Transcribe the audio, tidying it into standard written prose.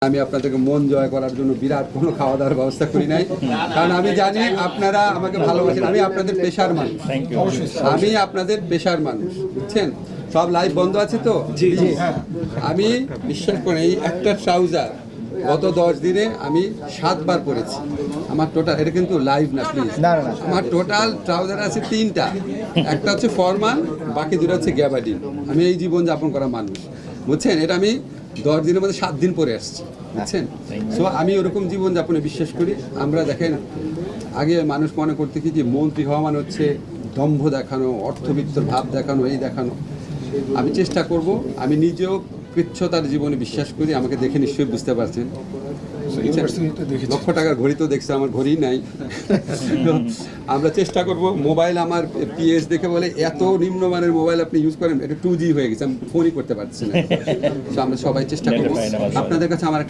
আমি আপনাদেরকে মন জয় করার জন্য বিরাট কোনো খাওয়া দাওয়ার ব্যবস্থা করি নাই, কারণ আমি জানি আপনারা আমাকে ভালোবাসেন। আমি আপনাদের পেশার মানুষ, আমি আপনাদের পেশার মানুষ, বুঝছেন? সব লাইভ বন্ধ আছে তো। আমি বিশ্বাস করি এই একটা ট্রাউজার গত 10 দিনে আমি 7 বার পরেছি। আমার টোটাল, এটা কিন্তু লাইভ না প্লিজ, আমার টোটাল ট্রাউজার আছে 3টা। একটা হচ্ছে ফরমান, বাকি 2টা হচ্ছে গ্যাবার্ডিন। আমি এই জীবন যাপন করা মানুষ, বুঝছেন? এটা আমি 10 দিনের মধ্যে 7 দিন পরে আসছি, বুঝছেন? সো আমি ওরকম জীবনযাপনে বিশ্বাস করি। আমরা দেখেন, আগে মানুষ মনে করতে কি যে মন্ত্রী হওয়া মানে হচ্ছে দম্ভ দেখানো, অর্থবিত্তর ভাব দেখানো, এই দেখানো। আমি চেষ্টা করব, আমি নিজেও কৃচ্ছতার জীবনে বিশ্বাস করি। আমাকে দেখে নিশ্চয়ই বুঝতে পারছেন। লক্ষ টাকার ঘড়ি তো দেখছে, আমার ঘড়ি নাই। তো আমরা চেষ্টা করব। মোবাইল আমার পিএস দেখে বলে এত নিম্নমানের মোবাইল আপনি ইউজ করেন, এটা 2G হয়ে গেছে, আমি ফোনই করতে পারছি না। তো আমরা সবাই চেষ্টা করবো। আপনাদের কাছে আমার